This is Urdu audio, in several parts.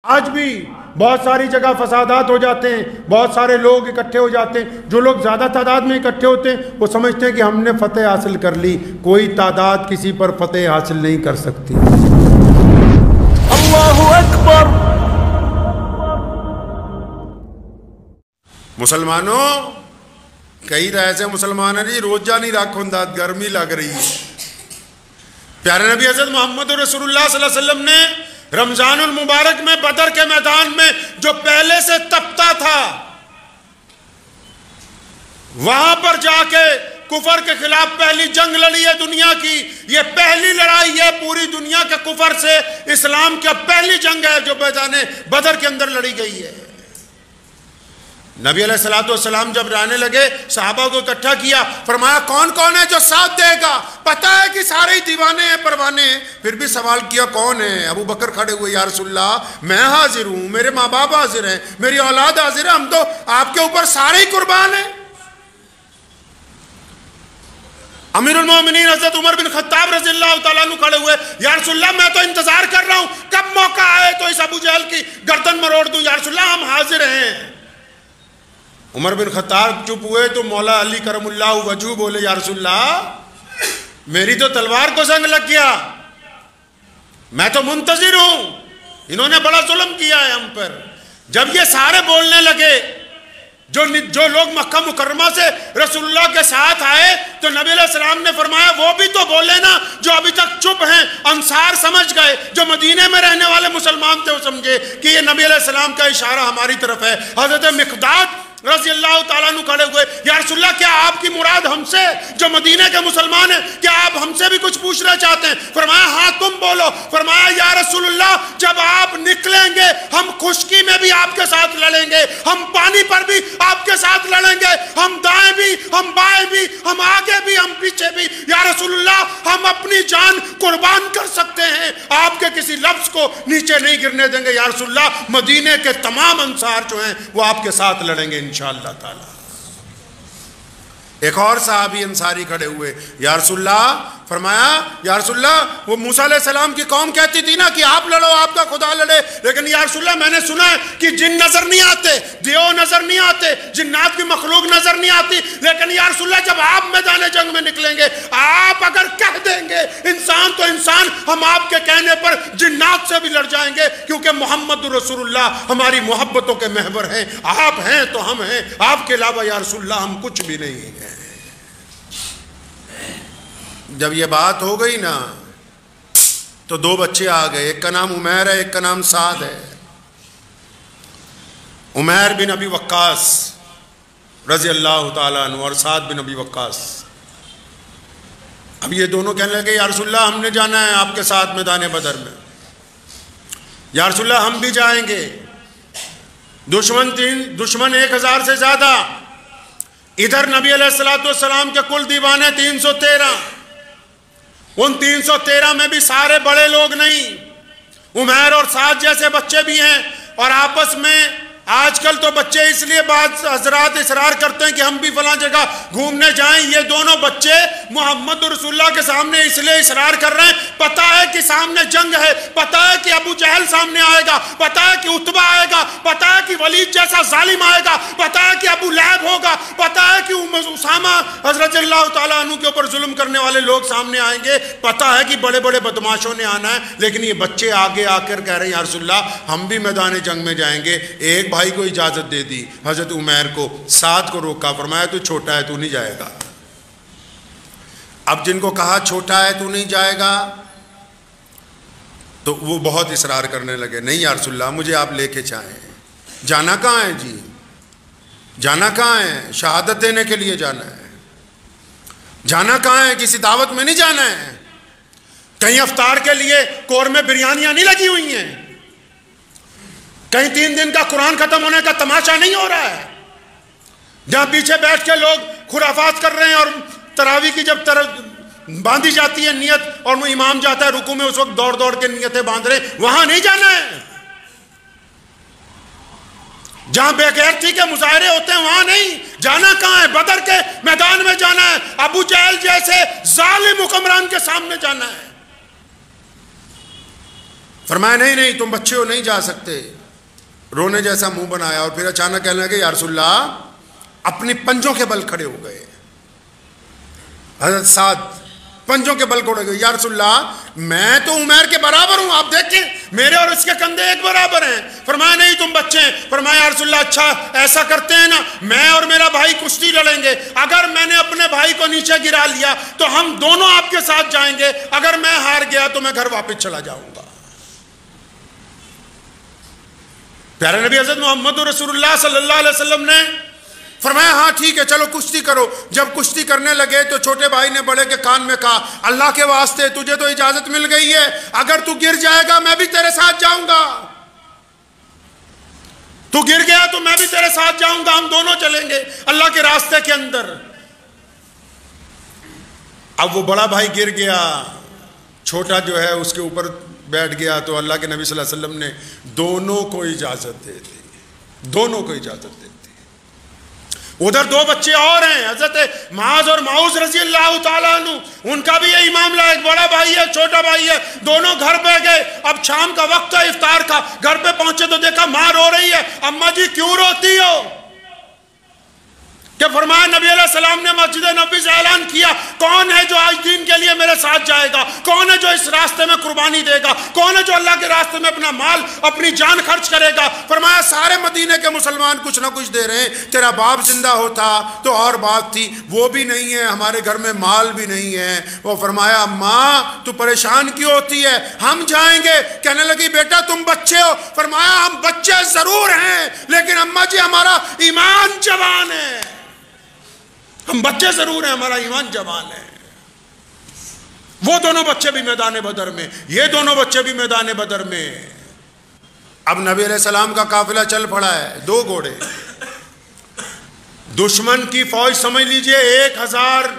آج بھی بہت ساری جگہ فسادات ہو جاتے ہیں، بہت سارے لوگ اکٹھے ہو جاتے ہیں۔ جو لوگ زیادہ تعداد میں اکٹھے ہوتے ہیں وہ سمجھتے ہیں کہ ہم نے فتح حاصل کر لی۔ کوئی تعداد کسی پر فتح حاصل نہیں کر سکتی۔ اللہ اکبر۔ مسلمانوں کئی ایسے مسلمان ہیں جی روزہ نہیں رکھتا، گرمی لگ رہی ہے۔ پیارے نبی حضرت محمد رسول اللہ صلی اللہ علیہ وسلم نے رمضان المبارک میں بدر کے میدان میں جو پہلے سے تپتا تھا، وہاں پر جا کے کفر کے خلاف پہلی جنگ لڑی ہے دنیا کی۔ یہ پہلی لڑائی ہے پوری دنیا کے کفر سے اسلام کی پہلی جنگ ہے جو میدان بدر کے اندر لڑی گئی ہے۔ نبی علیہ السلام جب جانے لگے صحابہ کو اکٹھا کیا، فرمایا کون کون ہے جو ساتھ دے گا؟ پتہ ہے کہ سارے ہی دیوانے ہیں، پروانے ہیں۔ پھر بھی سوال کیا کون ہے؟ ابو بکر کھڑے ہوئے، یا رسول اللہ میں حاضر ہوں، میرے ماں باپ حاضر ہیں، میری اولاد حاضر ہے، ہم تو آپ کے اوپر سارے ہی قربان ہیں۔ امیر المومنین حضرت عمر بن خطاب رضی اللہ تعالیٰ عنہ کھڑے ہوئے، یا رسول اللہ میں تو انتظار کر رہا ہوں کب موقع آئے تو اس ابو جہل کی گردن مروڑ دوں۔ یا رسول اللہ ہم حاضر ہیں۔ عمر بن خطاب چپ ہوئے تو مولا علی کرم اللہ وجہ بولے، یا رسول اللہ میری تو تلوار کو زنگ لگ گیا، میں تو منتظر ہوں، انہوں نے بڑا ظلم کیا ہے ہم پر۔ جب یہ سارے بولنے لگے، جو لوگ مکہ مکرمہ سے رسول اللہ کے ساتھ آئے، تو نبی علیہ السلام نے فرمایا وہ بھی تو بولے نا جو ابھی تک چپ ہیں۔ انصار سمجھ گئے، جو مدینے میں رہنے والے مسلمان تھے وہ سمجھے کہ یہ نبی علیہ السلام کا اشارہ ہماری طرف ہے۔ حضرت مقداد رضی اللہ تعالیٰ عنہ کھڑے ہوئے، یا رسول اللہ کیا آپ کی مراد ہم سے جو مدینہ کے مسلمان ہیں، کیا آپ ہم سے بھی کچھ پوچھنا چاہتے ہیں؟ فرمایا ہاں تم بولو۔ فرمایا یا رسول اللہ جب آپ نکلیں گے ہم خشکی میں بھی آپ کے ساتھ لڑیں گے، ہم پانی پر بھی آپ کے ساتھ لڑیں گے، ہم دائیں بھی، ہم بائیں بھی، ہم آگے بھی، ہم پیچھے بھی۔ یا رسول اللہ ہم اپنی جان قربان کر سکتے ہیں، آپ کے کسی لفظ کو نیچے نہیں گرنے دیں گے۔ یا رسول اللہ مدینے کے تمام انصار جو ہیں وہ آپ کے ساتھ لڑیں گے انشاءاللہ تعالی۔ ایک اور صحابی انصاری کھڑے ہوئے، یا رسول اللہ فرمایا یا رسول اللہ وہ موسیٰ علیہ السلام کی قوم کہتی تھی نا کہ آپ لڑو آپ کا خدا لڑے، لیکن یا رسول اللہ میں نے سنا ہے کہ جن نظر نہیں آتے، دیو نظر نہیں آتے، جنات کی مخلوق نظر نہیں آتی، لیکن یا رسول اللہ جب آپ میدان جنگ میں نکلیں گے آپ اگر کہہ دیں گے انسان تو انسان، ہم آپ کے کہنے پر جنات سے بھی لڑ جائیں گے، کیونکہ محمد رسول اللہ ہماری محبتوں کے محور ہیں، آپ ہیں تو ہم ہیں، آپ کے علاوہ یا رسول اللہ ہم کچھ بھی نہیں ہیں۔ جب یہ بات ہو گئی نا تو دو بچے آ گئے، ایک کا نام عمیر ہے، ایک کا نام سعد ہے۔ عمیر بن ابی وقاص رضی اللہ تعالیٰ عنہ اور سعد بن ابی وقاص۔ اب یہ دونوں کہنے لگے یا رسول اللہ ہم نے جانا ہے آپ کے ساتھ میدان بدر میں، یا رسول اللہ ہم بھی جائیں گے۔ دشمن 1000 سے زیادہ، ادھر نبی علیہ السلام کے کل دیوانے 313، ان 313 میں بھی سارے بڑے لوگ نہیں، عمیر اور سعد جیسے بچے بھی ہیں، اور آپس میں آج کل تو بچے اس لیے بعض حضرات اصرار کرتے ہیں کہ ہم بھی فلاں جگہ گھومنے جائیں، یہ دونوں بچے محمد رسول اللہ کے سامنے اس لیے اصرار کر رہے ہیں، پتہ ہے کہ سامنے جنگ ہے، پتہ ہے کہ ابو جہل سامنے آئے گا، پتہ ہے کہ عتبہ آئے گا، پتہ ہے کہ ولید جیسا ظالم آئے گا، پتہ ہے کہ ابو لہب ہوگا، پتہ ہے کہ اسامہ حضرت اللہ تعالیٰ عنہ کے اوپر ظلم کرنے والے لوگ سامنے آئیں گے، پتہ ہے کہ بڑے بڑے بدماشوں نے آنا ہے، لیکن یہ بچے آگے آ کر کہہ رہے ہیں یا رسول اللہ ہم بھی میدان جنگ میں جائیں گے۔ ایک بھائی کو اجازت دے دی، حضرت عمیر کو، سعد کو روکا، فرمایا تو چھوٹا ہے تو نہیں جائے گا۔ اب جن کو کہا چھوٹا ہے تو نہیں جائے گا تو وہ بہت اصرار کرنے لگے، نہیں یا رسول اللہ مجھے آپ لے کے چاہیں۔ جانا کہاں ہے جی؟ جانا کہاں ہے؟ شہادت دینے کے لیے جانا ہے۔ جانا کہاں ہے؟ کسی دعوت میں نہیں جانا ہے، کہیں افطار کے لیے کور میں بریانیاں نہیں لگی ہوئی ہیں، کہیں 3 دن کا قرآن ختم ہونے کا تماشا نہیں ہو رہا ہے، جہاں پیچھے بیٹھ کے لوگ خرافات کر رہے ہیں، اور تراویح کی جب باندھی جاتی ہے نیت اور وہ امام جاتا ہے رکوع میں اس وقت دوڑ دوڑ کے نیتیں باندھ رہے ہیں، وہاں نہیں جانا ہے۔ جہاں بے غیرتی کے مظاہرے ہوتے ہیں وہاں نہیں جانا، کہاں ہے؟ بدر کے میدان میں جانا ہے، ابو جہل جیسے ظالم حکمران کے سامنے جانا ہے۔ فرمایا نہیں نہیں تم بچے ہو نہیں جا سکتے. رونے جیسا منہ بنایا اور پھر اچانک کہنے لگے یا رسول اللہ, اپنی پنجوں کے بل کھڑے ہو گئے. حضرت سعد پنجوں کے بل کھڑے ہو گئے, یا رسول اللہ میں تو عمیر کے برابر ہوں, آپ دیکھیں میرے اور اس کے کندھے ایک برابر ہیں. فرمایا نہیں تم بچے ہیں. فرمایا یا رسول اللہ اچھا ایسا کرتے ہیں نا, میں اور میرا بھائی کشتی لڑیں گے, اگر میں نے اپنے بھائی کو نیچے گرا لیا تو ہم دونوں آپ کے ساتھ جائیں گے, اگر میں ہار گیا تو میں گھر واپس چلا جاؤں گا. پیارے نبی حضرت محمد رسول اللہ صلی اللہ علیہ وسلم نے فرمایا ہاں ٹھیک ہے چلو کشتی کرو. جب کشتی کرنے لگے تو چھوٹے بھائی نے بڑے کے کان میں کہا اللہ کے واسطے تجھے تو اجازت مل گئی ہے, اگر تو گر جائے گا میں بھی تیرے ساتھ جاؤں گا, تو گر گیا تو میں بھی تیرے ساتھ جاؤں گا, ہم دونوں چلیں گے اللہ کے راستے کے اندر. اب وہ بڑا بھائی گر گیا, چھوٹا جو ہے اس کے اوپر بیٹھ گیا, تو اللہ کے نبی صلی اللہ علیہ وسلم نے دونوں کو اجازت دے دی, دونوں کو اجازت دے دی. ادھر دو بچے اور ہیں, حضرت معاذ اور معوذ رضی اللہ تعالیٰ عنہ, ان کا بھی یہی معاملہ ہے, ایک بڑا بھائی ہے چھوٹا بھائی ہے, دونوں گھر پہ گئے. اب شام کا وقت ہے افطار کا, گھر پہ پہنچے تو دیکھا ماں رو رہی ہے. اماں جی کیوں روتی ہو؟ کہ فرمایا نبی علیہ السلام نے مسجد نبوی سے اعلان کیا کون ہے جو آج دین کے لیے میرے ساتھ جائے گا, کون ہے جو اس راستے میں قربانی دے گا, کون ہے جو اللہ کے راستے میں اپنا مال اپنی جان خرچ کرے گا. فرمایا سارے مدینے کے مسلمان کچھ نہ کچھ دے رہے ہیں, تیرا باپ زندہ ہوتا تو اور بات تھی, وہ بھی نہیں ہے, ہمارے گھر میں مال بھی نہیں ہے. وہ فرمایا ماں تو پریشان کیوں ہوتی ہے, ہم جائیں گے. کہنے لگی بیٹا تم بچے ہو. فرمایا ہم بچے ضرور ہیں لیکن اماں جی ہمارا ایمان جوان ہے, ہم بچے ضرور ہیں ہمارا ایمان جوان ہے. وہ دونوں بچے بھی میدان بدر میں, یہ دونوں بچے بھی میدان بدر میں. اب نبی علیہ السلام کا قافلہ چل پڑا ہے, 2 گھوڑے, دشمن کی فوج سمجھ لیجئے 1000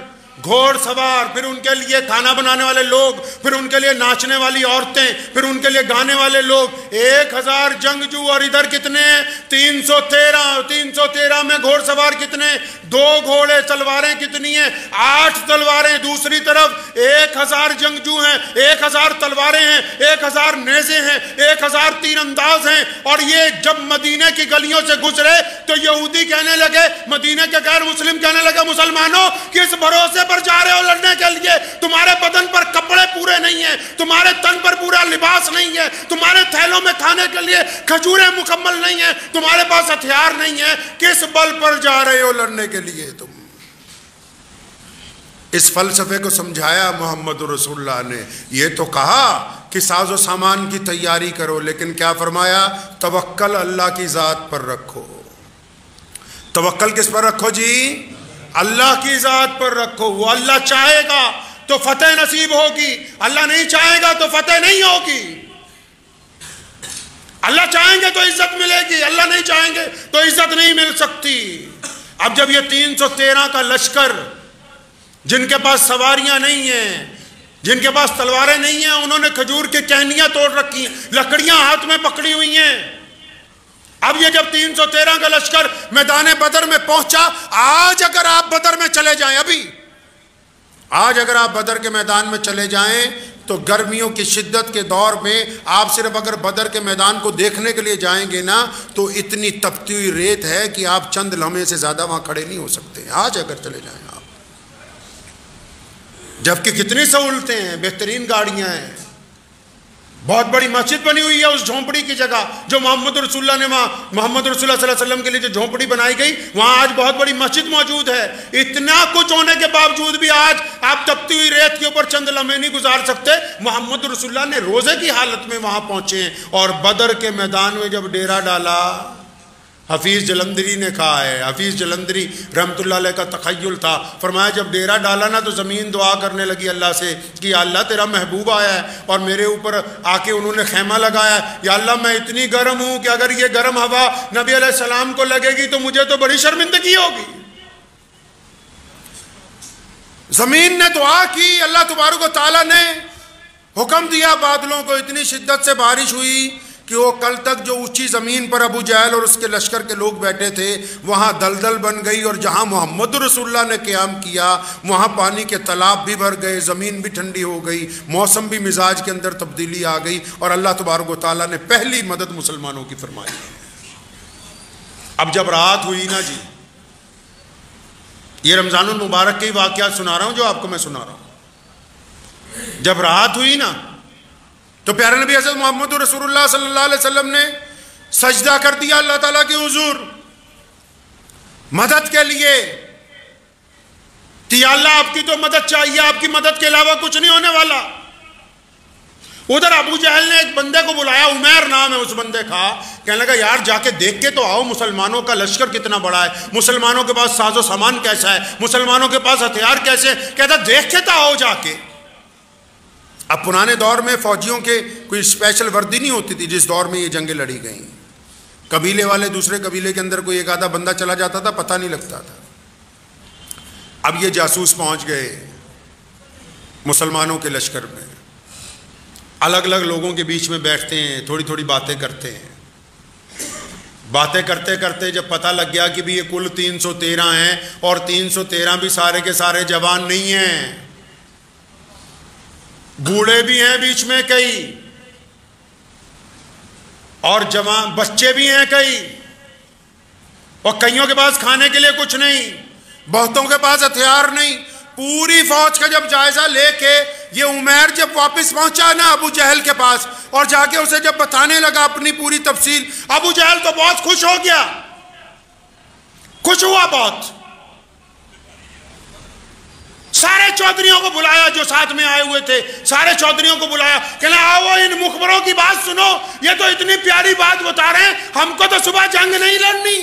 گھوڑ سوار, پھر ان کے لیے کھانا بنانے والے لوگ, پھر ان کے لیے ناچنے والی عورتیں, پھر ان کے لیے گانے والے لوگ, 1000 جنگجو. اور ادھر کتنے 313 میں گھوڑ سوار کتنے, 2 گھوڑے. تلواریں کتنی ہیں 8 تلواریں. دوسری طرف 1000 جنگجو ہیں, 1000 تلواریں ہیں, 1000 نیزے ہیں, 1000 تیر انداز ہیں. اور یہ جب مدینے کی گلیوں سے گزرے تو یہودی کہنے لگے, مدینے کے غیر مسلم کہنے لگے مسلمانوں کس بھروسے پر جا رہے ہو لڑنے کے لیے, تمہارے بدن پر کپڑے پورے نہیں ہیں, تمہارے تن پر پورا لباس نہیں ہے, تمہارے تھیلوں میں کھانے کے لیے کھجوریں مکمل نہیں ہیں, تمہارے پاس ہتھیار نہیں ہے, کس بل پر جا رہے ہو لڑنے کے لیے تم. اس فلسفے کو سمجھایا محمد رسول اللہ نے. یہ تو کہا کہ ساز و سامان کی تیاری کرو, لیکن کیا فرمایا, توکل اللہ کی ذات پر رکھو. توکل کس پر رکھو جی, اللہ کی ذات پر رکھو. وہ اللہ چاہے گا تو فتح نصیب ہوگی, اللہ نہیں چاہے گا تو فتح نہیں ہوگی. اللہ چاہیں گے تو عزت ملے گی, اللہ نہیں چاہیں گے تو عزت نہیں مل سکتی. اب جب یہ 313 کا لشکر, جن کے پاس سواریاں نہیں ہیں, جن کے پاس تلواریں نہیں ہیں, انہوں نے کھجور کی ٹہنیاں توڑ رکھی ہیں, لکڑیاں ہاتھ میں پکڑی ہوئی ہیں. اب یہ جب 313 کا لشکر میدان بدر میں پہنچا, آج اگر آپ بدر میں چلے جائیں, ابھی آج اگر آپ بدر کے میدان میں چلے جائیں تو گرمیوں کی شدت کے دور میں آپ صرف اگر بدر کے میدان کو دیکھنے کے لیے جائیں گے نا تو اتنی تپتی ہوئی ریت ہے کہ آپ چند لمحے سے زیادہ وہاں کھڑے نہیں ہو سکتے, آج اگر چلے جائیں آپ. جبکہ کتنی سہولتیں ہیں, بہترین گاڑیاں ہیں, بہت بڑی مسجد بنی ہوئی ہے اس جھونپڑی کی جگہ جو محمد رسول اللہ نے وہاں, محمد رسول اللہ صلی اللہ علیہ وسلم کے لیے جو جھونپڑی بنائی گئی وہاں آج بہت بڑی مسجد موجود ہے. اتنا کچھ ہونے کے باوجود بھی آج آپ تپتی ہوئی ریت کے اوپر چند لمحے نہیں گزار سکتے. محمد رسول اللہ نے روزے کی حالت میں وہاں پہنچے ہیں. اور بدر کے میدان میں جب ڈیرا ڈالا, حفیظ جلندری نے کہا ہے, حفیظ جلندری رحمت اللہ علیہ کا تخیل تھا, فرمایا جب ڈیرا ڈالا نا تو زمین دعا کرنے لگی اللہ سے کہ یا اللہ تیرا محبوب آیا ہے اور میرے اوپر آ کے انہوں نے خیمہ لگایا ہے, یا اللہ میں اتنی گرم ہوں کہ اگر یہ گرم ہوا نبی علیہ السلام کو لگے گی تو مجھے تو بڑی شرمندگی ہوگی. زمین نے دعا کی, اللہ تبارک و تعالیٰ نے حکم دیا, بادلوں کو اتنی شدت سے بارش ہوئی کہ وہ کل تک جو اونچی زمین پر ابو جہل اور اس کے لشکر کے لوگ بیٹھے تھے وہاں دلدل بن گئی، اور جہاں محمد رسول اللہ نے قیام کیا وہاں پانی کے تالاب بھی بھر گئے، زمین بھی ٹھنڈی ہو گئی، موسم بھی مزاج کے اندر تبدیلی آ گئی، اور اللہ تبارک و تعالیٰ نے پہلی مدد مسلمانوں کی فرمائی۔ اب جب رات ہوئی نا جی، یہ رمضان المبارک کے واقعات سنا رہا ہوں جو آپ کو میں سنا رہا ہوں، جب رات ہوئی نا تو پیارے نبی حضرت محمد رسول اللہ صلی اللہ علیہ وسلم نے سجدہ کر دیا اللہ تعالیٰ کے حضور مدد کے لیے کہ یا اللہ آپ کی تو مدد چاہیے، آپ کی مدد کے علاوہ کچھ نہیں ہونے والا۔ ادھر ابو جہل نے ایک بندے کو بلایا، عمیر نام ہے اس بندے کا، کہنے لگا یار جا کے دیکھ کے تو آؤ مسلمانوں کا لشکر کتنا بڑا ہے، مسلمانوں کے پاس ساز و سامان کیسا ہے، مسلمانوں کے پاس ہتھیار کیسے، کہتا دیکھ کے تو آؤ جا کے۔ اب پرانے دور میں فوجیوں کے کوئی اسپیشل وردی نہیں ہوتی تھی جس دور میں یہ جنگیں لڑی گئیں، قبیلے والے دوسرے قبیلے کے اندر کوئی ایک آدھا بندہ چلا جاتا تھا پتہ نہیں لگتا تھا۔ اب یہ جاسوس پہنچ گئے مسلمانوں کے لشکر میں، الگ الگ لوگوں کے بیچ میں بیٹھتے ہیں، تھوڑی تھوڑی باتیں کرتے ہیں، باتیں کرتے کرتے جب پتہ لگ گیا کہ بھی یہ کل 313 ہیں اور 313 بھی سارے کے سارے جوان نہیں ہیں، بوڑھے بھی ہیں بیچ میں کئی اور جوان بچے بھی ہیں کئی، اور کئیوں کے پاس کھانے کے لیے کچھ نہیں، بہتوں کے پاس ہتھیار نہیں، پوری فوج کا جب جائزہ لے کے یہ عمیر جب واپس پہنچا نا ابو جہل کے پاس اور جا کے اسے جب بتانے لگا اپنی پوری تفصیل، ابو جہل تو بہت خوش ہو گیا، خوش ہوا بہت، سارے چودھریوں کو بلایا جو ساتھ میں آئے ہوئے تھے، سارے چودھریوں کو بلایا، کہنا آؤ ان مخبروں کی بات سنو، یہ تو اتنی پیاری بات بتا رہے ہیں، ہم کو تو صبح جنگ نہیں لڑنی۔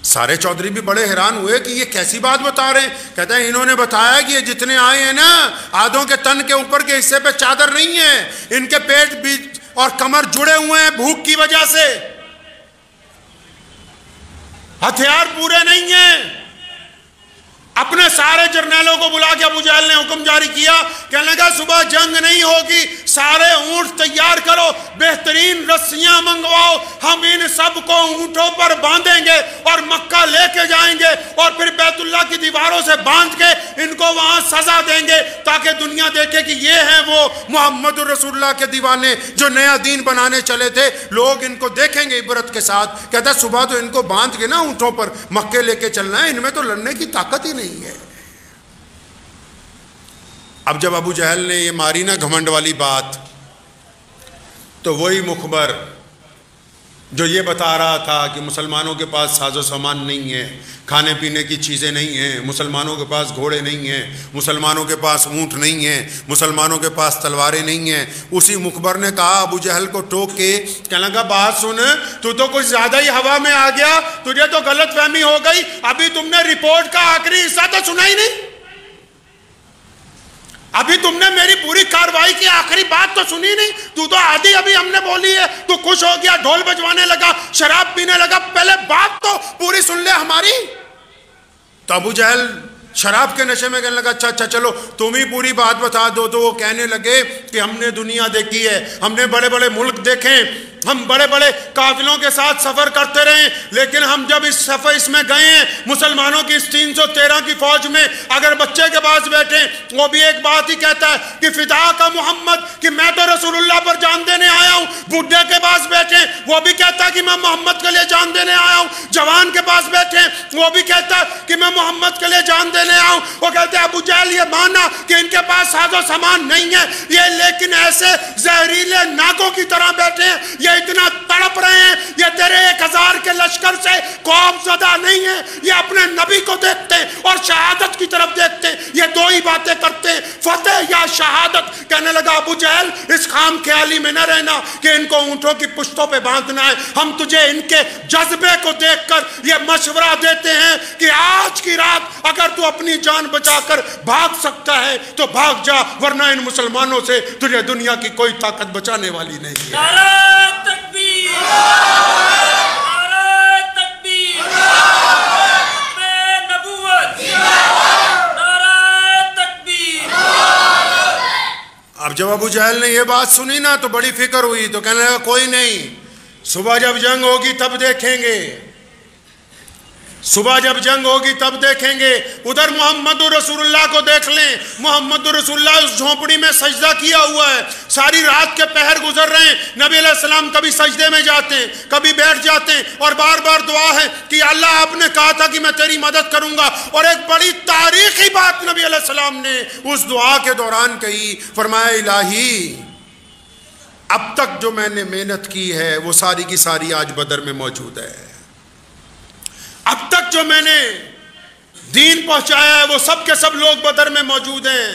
سارے چودھری بھی بڑے حیران ہوئے کہ یہ کیسی بات بتا رہے ہیں، کہتے ہیں انہوں نے بتایا کہ یہ جتنے آئے ہیں نا آدھوں کے تن کے اوپر کے حصے پہ چادر نہیں ہے، ان کے پیٹ بھی اور کمر جڑے ہوئے ہیں بھوک کی وجہ سے، ہتھیار پورے نہیں ہیں۔ اپنے سارے جرنیلوں کو بلا کے ابو جہل نے حکم جاری کیا، کہنے لگا صبح جنگ نہیں ہوگی، سارے اونٹ تیار کرو، بہترین رسیاں منگواؤ، ہم ان سب کو اونٹوں پر باندھیں گے اور مکہ لے کے جائیں گے اور پھر بیت اللہ کی دیواروں سے باندھ کے ان کو وہاں سزا دیں گے تاکہ دنیا دیکھے کہ یہ ہیں وہ محمد رسول اللہ کے دیوانے جو نیا دین بنانے چلے تھے، لوگ ان کو دیکھیں گے عبرت کے ساتھ۔ کہتا ہے صبح تو ان کو باندھ کے نا اونٹوں پر مکے لے کے چلنا ہے، ان میں تو لڑنے کی طاقت ہی نہیں ہے۔ اب جب ابو جہل نے یہ ماری نا گھمنڈ والی بات، تو وہی مخبر جو یہ بتا رہا تھا کہ مسلمانوں کے پاس ساز و سامان نہیں ہے، کھانے پینے کی چیزیں نہیں ہیں، مسلمانوں کے پاس گھوڑے نہیں ہیں، مسلمانوں کے پاس اونٹ نہیں ہیں، مسلمانوں کے پاس تلواریں نہیں ہیں، اسی مخبر نے کہا ابو جہل کو ٹوک کے، کہنے لگا بات سن، تو کچھ زیادہ ہی ہوا میں آ گیا، تجھے تو غلط فہمی ہو گئی، ابھی تم نے رپورٹ کا آخری حصہ تو سنا ہی نہیں، ابھی تم نے میری پوری کاروائی کی آخری بات تو سنی نہیں، تو آدھی ابھی ہم نے بولی ہے، تو خوش ہو گیا، ڈھول بجوانے لگا، شراب پینے لگا، پہلے بات تو پوری سن لے ہماری۔ تو ابو جہل شراب کے نشے میں کہنے لگا اچھا چلو تم ہی پوری بات بتا دو۔ تو وہ کہنے لگے کہ ہم نے دنیا دیکھی ہے، ہم نے بڑے بڑے ملک دیکھے، ہم بڑے بڑے قافلوں کے ساتھ سفر کرتے رہے، لیکن ہم جب اس میں گئے ہیں مسلمانوں کی اس 313 کی فوج میں، اگر بچے کے پاس بیٹھے وہ بھی ایک بات ہی کہتا ہے کہ فدا کا محمد، کہ میں تو رسول اللہ پر جان دینے آیا ہوں۔ بڈھے کے پاس بیٹھے وہ بھی کہتا ہے کہ میں محمد کے لیے جان دینے آیا ہوں۔ جوان کے پاس بیٹھے وہ بھی کہتا ہے کہ میں محمد کے لیے جان دینے آیا ہوں۔ وہ کہتے ہیں ابو جہل یہ مانا کہ ان کے پاس ساز و سامان نہیں ہے، یہ لیکن ایسے زہریلے ناگوں کی طرح بیٹھے ہیں، یہ اتنا تڑپ رہے ہیں، یہ تیرے 1000 کے لشکر سے خوف زدہ نہیں ہے، یہ اپنے نبی کو دیکھتے ہیں اور شہادت کی طرف دیکھتے ہیں، یہ دو ہی باتیں کرتے ہیں، فتح یا شہادت۔ کہنے لگا ابو جہل اس خام خیالی میں نہ رہنا کہ ان کو اونٹوں کی پشتوں پہ باندھنا ہے، ہم تجھے ان کے جذبے کو دیکھ کر یہ مشورہ دیتے ہیں کہ آج کی رات اگر تو اپنی جان بچا کر بھاگ سکتا ہے تو بھاگ جا، ورنہ ان مسلمانوں سے تجھے دنیا کی کوئی طاقت بچانے والی نہیں ہے۔ اب جب ابو جہل نے یہ بات سنی نا تو بڑی فکر ہوئی، تو کہنے لگا کوئی نہیں، صبح جب جنگ ہوگی تب دیکھیں گے، صبح جب جنگ ہوگی تب دیکھیں گے۔ ادھر محمد رسول اللہ کو دیکھ لیں، محمد رسول اللہ اس جھونپڑی میں سجدہ کیا ہوا ہے، ساری رات کے پہر گزر رہے ہیں، نبی علیہ السلام کبھی سجدے میں جاتے ہیں، کبھی بیٹھ جاتے ہیں، اور بار بار دعا ہے کہ اللہ آپ نے کہا تھا کہ میں تیری مدد کروں گا۔ اور ایک بڑی تاریخی بات نبی علیہ السلام نے اس دعا کے دوران کہی، فرمایا الہی اب تک جو میں نے محنت کی ہے وہ ساری کی ساری آج بدر میں موجود ہے، اب تک جو میں نے دین پہنچایا ہے وہ سب کے سب لوگ بدر میں موجود ہیں۔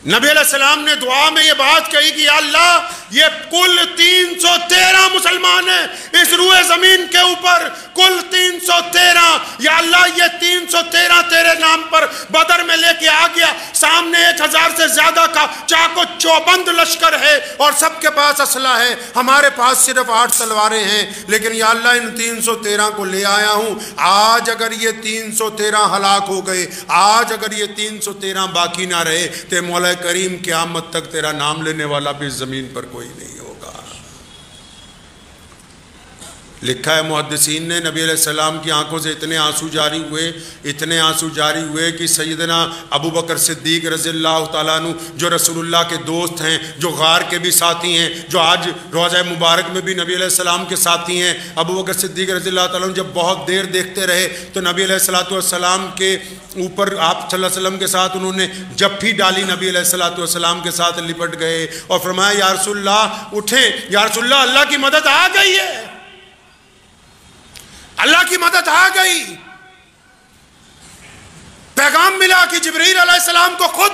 نبی علیہ السلام نے دعا میں یہ بات کہی کہ یا اللہ یہ کل 313 مسلمان ہیں اس روئے زمین کے اوپر، کل 313، یا اللہ یہ 313 تیرے نام پر بدر میں لے کے آ گیا، سامنے 1000 سے زیادہ کا چاق و چوبند لشکر ہے اور سب کے پاس اسلحہ ہے، ہمارے پاس صرف 8 تلواریں ہیں، لیکن یا اللہ ان 313 کو لے آیا ہوں، آج اگر یہ 313 ہلاک ہو گئے، آج اگر یہ 313 باقی نہ رہے تو مولا کریم قیامت تک تیرا نام لینے والا بھی زمین پر کوئی نہیں ہوگا۔ لکھا ہے محدثین نے نبی علیہ السلام کی آنکھوں سے اتنے آنسو جاری ہوئے، اتنے آنسو جاری ہوئے کہ سیدنا ابو بکر صدیق رضی اللہ تعالیٰ عنہ جو رسول اللہ کے دوست ہیں، جو غار کے بھی ساتھی ہیں، جو آج روضہ مبارک میں بھی نبی علیہ السلام کے ساتھی ہیں، ابو بکر صدیق رضی اللہ تعالیٰ عنہ جب بہت دیر دیکھتے رہے تو نبی علیہ السلام کے اوپر آپ صلی اللہ علیہ وسلم کے ساتھ انہوں نے جپھی ڈالی، نبی علیہ السلام کے ساتھ لپٹ گئے اور فرمایا یا رسول اللہ اٹھیں، یا رسول اللہ اللہ کی مدد آ گئی ہے، اللہ کی مدد آ گئی۔ پیغام ملا کہ جبریل علیہ السلام کو خود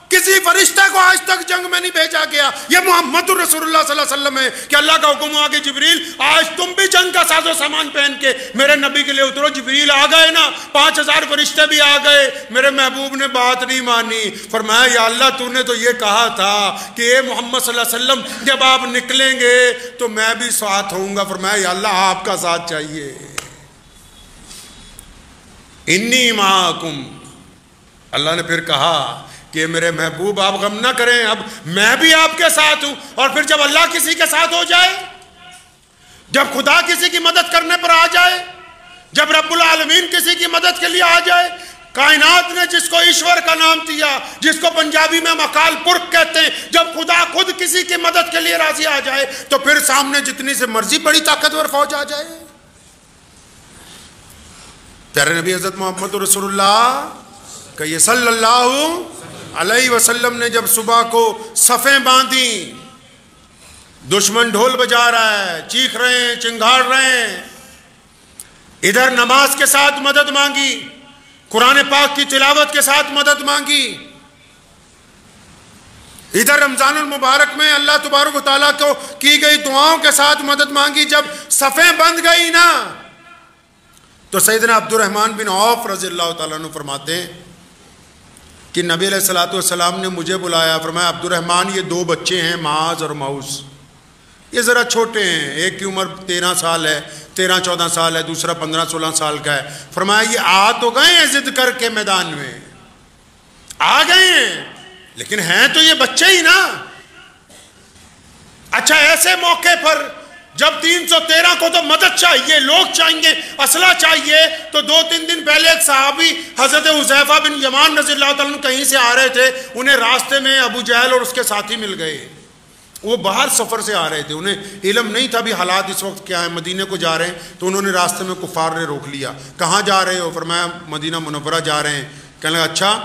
کسی فرشتہ کو آج تک جنگ میں نہیں بھیجا گیا، یہ محمد رسول اللہ صلی اللہ علیہ وسلم ہے کہ اللہ کا حکم ہوا کہ جبریل آج تم بھی جنگ کا ساز و سامان پہن کے میرے نبی کے لیے اترو۔ جبریل آ گئے نا، 5000 فرشتے بھی آ گئے، میرے محبوب نے بات نہیں مانی، فرمایا یا اللہ تو نے تو یہ کہا تھا کہ اے محمد صلی اللہ علیہ وسلم جب آپ نکلیں گے تو میں بھی ساتھ ہوں گا، فرمایا یا اللہ آپ کا ساتھ چاہیے، انی معاکم۔ اللہ نے پھر کہا کہ میرے محبوب آپ غم نہ کریں، اب میں بھی آپ کے ساتھ ہوں۔ اور پھر جب اللہ کسی کے ساتھ ہو جائے، جب خدا کسی کی مدد کرنے پر آ جائے، جب رب العالمین کسی کی مدد کے لیے آ جائے، کائنات نے جس کو ایشور کا نام دیا، جس کو پنجابی میں مکال پرک کہتے ہیں، جب خدا خود کسی کی مدد کے لیے راضی آ جائے تو پھر سامنے جتنی سے مرضی بڑی طاقتور فوج آ جائے۔ پیارے نبی حضرت محمد رسول اللہ کہ صلی اللہ علیہ وسلم نے جب صبح کو صفیں باندھی، دشمن ڈھول بجا رہا ہے، چیخ رہے ہیں، چنگھاڑ رہے ہیں، ادھر نماز کے ساتھ مدد مانگی، قرآن پاک کی تلاوت کے ساتھ مدد مانگی، ادھر رمضان المبارک میں اللہ تبارک و تعالیٰ کو کی گئی دعاؤں کے ساتھ مدد مانگی۔ جب صفیں بند گئی نا تو سیدنا عبد الرحمن بن عوف رضی اللہ تعالیٰ عنہ فرماتے ہیں کہ نبی علیہ السلام نے مجھے بلایا، فرمایا عبد الرحمن یہ 2 بچے ہیں، معاذ اور معوذ، یہ ذرا چھوٹے ہیں، ایک کی عمر 13 سال ہے، 13-14 سال ہے، دوسرا 15-16 سال کا ہے، فرمایا یہ آ تو گئے ہیں ضد کر کے میدان میں، آ گئے ہیں لیکن ہیں تو یہ بچے ہی نا۔ اچھا ایسے موقع پر جب 313 کو تو مدد چاہیے، لوگ چاہیے، اسلحہ چاہیے، تو 2-3 دن پہلے ایک صحابی حضرت حذیفہ بن یمان رضی اللہ تعالیٰ عنہ کہیں سے آ رہے تھے، انہیں راستے میں ابو جہل اور اس کے ساتھی مل گئے، وہ باہر سفر سے آ رہے تھے، انہیں علم نہیں تھا بھی حالات اس وقت کیا ہیں، مدینے کو جا رہے ہیں، تو انہوں نے راستے میں کفار نے روک لیا، کہاں جا رہے ہو؟ فرمایا مدینہ منورہ جا رہے ہیں۔ کہنے لگا اچھا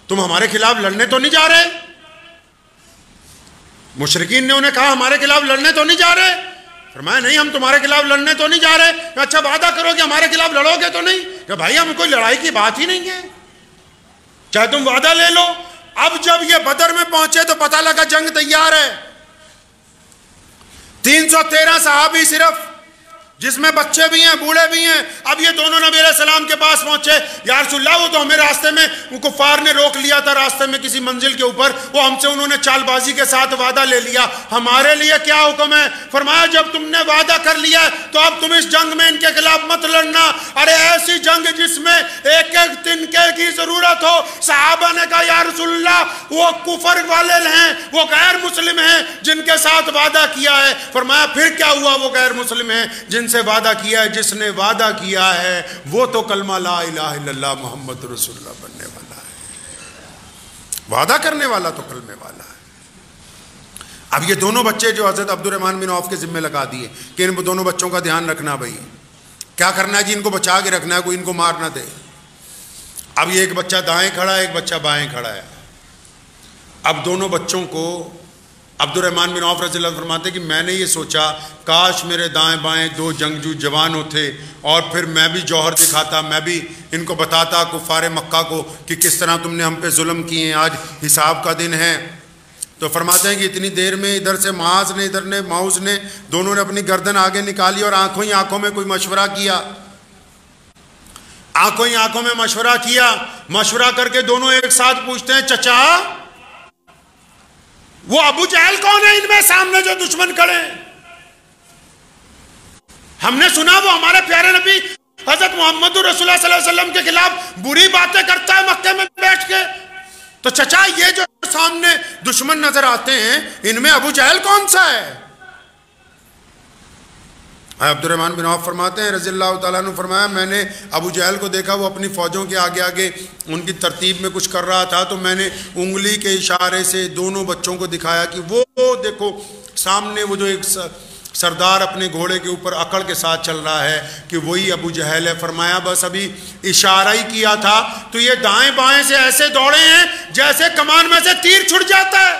تم ہمارے خلاف لڑنے تو نہیں جا رہے؟ مشرکین نے انہیں کہا ہمارے خلاف لڑنے تو نہیں جا رہے؟ فرمایا نہیں ہم تمہارے خلاف لڑنے تو نہیں جا رہے۔ اچھا وعدہ کرو کہ ہمارے خلاف لڑو گے تو نہیں؟ کہ بھائی ہم کوئی لڑائی کی بات ہی نہیں ہے، چاہے تم وعدہ لے لو۔ اب جب یہ بدر میں پہنچے تو پتہ لگا جنگ تیار ہے، 313 صحابی صرف جس میں بچے بھی ہیں بوڑھے بھی ہیں. اب یہ دونوں نبی علیہ السلام کے پاس پہنچے. یا رسول اللہ وہ تو ہمیں راستے میں کفار نے روک لیا تھا راستے میں کسی منزل کے اوپر, وہ ہم سے انہوں نے چال بازی کے ساتھ وعدہ لے لیا, ہمارے لیے کیا حکم ہے؟ فرمایا جب تم نے وعدہ کر لیا تو اب تم اس جنگ میں ان کے خلاف مت لڑنا. ارے ایسی جنگ جس میں ایک ایک تنکے کی ضرورت ہو. صحابہ نے کہا یا رسول اللہ وہ کفر والے ہیں, وہ غیر مسلم ہیں جن کے ساتھ وعدہ کیا ہے. فرمایا پھر کیا ہوا؟ وہ غیر مسلم ہیں جن سے وعدہ کیا ہے. جس نے وعدہ کیا ہے وہ تو کلمہ لا الہ الا اللہ محمد رسول اللہ بننے والا ہے. وعدہ کرنے والا تو کلمے والا ہے. اب یہ دونوں بچے جو حضرت عبد الرحمن بن عوف کے ذمہ لگا دیے کہ ان دونوں بچوں کا دھیان رکھنا, بھائی کیا کرنا ہے جی, ان کو بچا کے رکھنا ہے, کوئی ان کو مار نہ دے. اب یہ ایک بچہ دائیں کھڑا ہے, ایک بچہ بائیں کھڑا ہے. اب دونوں بچوں کو عبد الرحمن بن عوف رضی اللہ عنہ فرماتے کہ میں نے یہ سوچا کاش میرے دائیں بائیں دو جنگجو جوان ہوتے اور پھر میں بھی جوہر دکھاتا, میں بھی ان کو بتاتا کفار مکہ کو کہ کس طرح تم نے ہم پہ ظلم کیے ہیں, آج حساب کا دن ہے. تو فرماتے ہیں کہ اتنی دیر میں ادھر سے معاذ نے ادھر نے معوذ نے دونوں نے اپنی گردن آگے نکالی اور آنکھوں ہی آنکھوں میں کوئی مشورہ کیا. آنکھوں ہی آنکھوں میں مشورہ کیا. مشورہ کر کے دونوں ایک ساتھ پوچھتے ہیں چچا وہ ابو جہل کون ہے ان میں سامنے جو دشمن کھڑے ہیں؟ ہم نے سنا وہ ہمارے پیارے نبی حضرت محمد رسول اللہ صلی اللہ علیہ وسلم کے خلاف بری باتیں کرتا ہے مکے میں بیٹھ کے. تو چچا یہ جو سامنے دشمن نظر آتے ہیں ان میں ابو جہل کون سا ہے؟ عبد الرحمن بن عوف فرماتے ہیں رضی اللہ تعالیٰ عنہ, فرمایا میں نے ابو جہل کو دیکھا وہ اپنی فوجوں کے آگے آگے ان کی ترتیب میں کچھ کر رہا تھا, تو میں نے انگلی کے اشارے سے دونوں بچوں کو دکھایا کہ وہ دیکھو سامنے وہ جو ایک سردار اپنے گھوڑے کے اوپر اکڑ کے ساتھ چل رہا ہے کہ وہی ابو جہل ہے. فرمایا بس ابھی اشارہ ہی کیا تھا تو یہ دائیں بائیں سے ایسے دوڑے ہیں جیسے کمان میں سے تیر چھٹ جاتا ہے.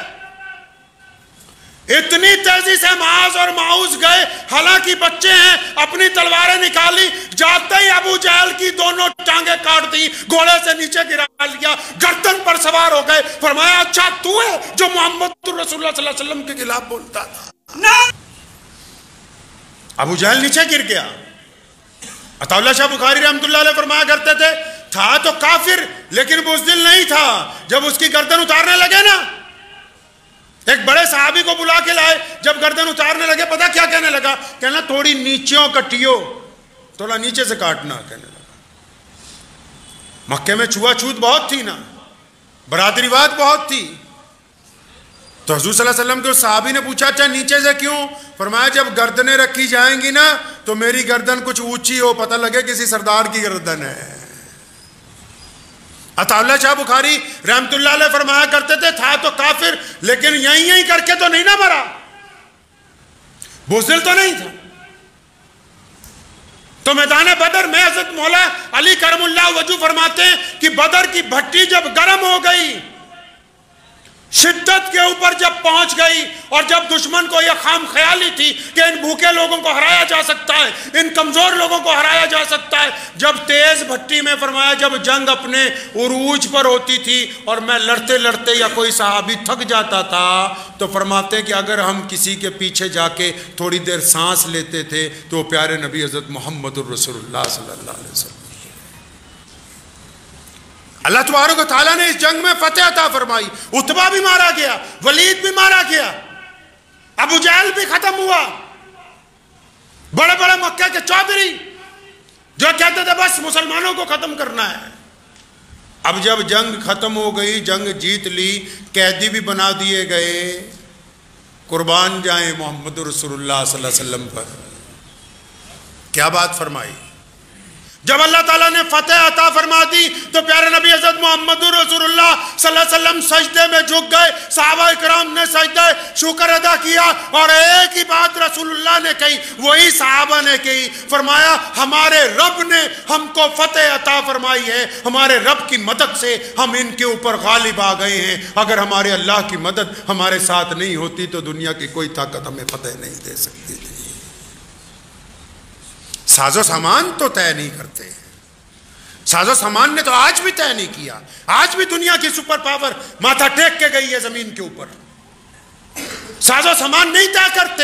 اتنی تیزی سے معاذ اور معوذ گئے, حالانکہ بچے ہیں, اپنی تلواریں نکالی, جاتے ہی ابو جہل کی دونوں ٹانگیں کاٹ دی, گھوڑے سے نیچے گرا لیا, گردن پر سوار ہو گئے. فرمایا اچھا تو ہے جو محمد رسول اللہ صلی اللہ علیہ وسلم کے خلاف بولتا تھا؟ ابو جہل نیچے گر گیا. عطا اللہ شاہ بخاری رحمۃ اللہ علیہ فرمایا کرتے تھے تھا تو کافر لیکن بزدل نہیں تھا. جب اس کی گردن اتارنے لگے نا, ایک بڑے صحابی کو بلا کے لائے, جب گردن اتارنے لگے پتا کیا کہنے لگا؟ کہنا تھوڑی نیچیوں کٹیو, تھوڑا نیچے سے کاٹنا کہنے لگا. مکے میں چھوا چھوت بہت تھی نا, برادریواد بہت تھی. تو حضور صلی اللہ علیہ وسلم کے اس صحابی نے پوچھا اچھا نیچے سے کیوں؟ فرمایا جب گردنیں رکھی جائیں گی نا تو میری گردن کچھ اونچی ہو, پتہ لگے کسی سردار کی گردن ہے. عطا اللہ شاہ بخاری رحمت اللہ علیہ فرمایا کرتے تھے تھا تو کافر لیکن یہیں کر کے تو نہیں نہ مرا, بزدل تو نہیں تھا. تو میدان بدر میں حضرت مولا علی کرم اللہ وجہ فرماتے ہیں کہ بدر کی بھٹی جب گرم ہو گئی, شدت کے اوپر جب پہنچ گئی, اور جب دشمن کو یہ خام خیالی تھی کہ ان بھوکے لوگوں کو ہرایا جا سکتا ہے, ان کمزور لوگوں کو ہرایا جا سکتا ہے, جب تیز بھٹی میں فرمایا جب جنگ اپنے عروج پر ہوتی تھی اور میں لڑتے لڑتے یا کوئی صحابی تھک جاتا تھا تو فرماتے ہیں کہ اگر ہم کسی کے پیچھے جا کے تھوڑی دیر سانس لیتے تھے تو وہ پیارے نبی حضرت محمد الرسول اللہ صلی اللہ علیہ وسلم. اللہ تبارک و تعالیٰ نے اس جنگ میں فتح عطا فرمائی. عتبہ بھی مارا گیا, ولید بھی مارا گیا, ابو جہل بھی ختم ہوا. بڑے بڑے مکہ کے چودھری جو کہتے تھے بس مسلمانوں کو ختم کرنا ہے. اب جب جنگ ختم ہو گئی, جنگ جیت لی, قیدی بھی بنا دیے گئے, قربان جائیں محمد رسول اللہ صلی اللہ علیہ وسلم پر. کیا بات فرمائی. جب اللہ تعالیٰ نے فتح عطا فرما دی تو پیارے نبی حضرت محمد رسول اللہ صلی اللہ علیہ وسلم سجدے میں جھک گئے, صحابہ اکرام نے سجدہ شکر ادا کیا اور ایک ہی بات رسول اللہ نے کہی, وہی صحابہ نے کہی. فرمایا ہمارے رب نے ہم کو فتح عطا فرمائی ہے, ہمارے رب کی مدد سے ہم ان کے اوپر غالب آ گئے ہیں. اگر ہمارے اللہ کی مدد ہمارے ساتھ نہیں ہوتی تو دنیا کی کوئی طاقت ہمیں فتح نہیں دے سکتی تھی. ساز و سامان تو طے نہیں کرتے, ساز و سامان نے تو آج بھی طے نہیں کیا. آج بھی دنیا کی سپر پاور ماتھا ٹیک کے گئی ہے زمین کے اوپر. ساز و سامان نہیں طے کرتے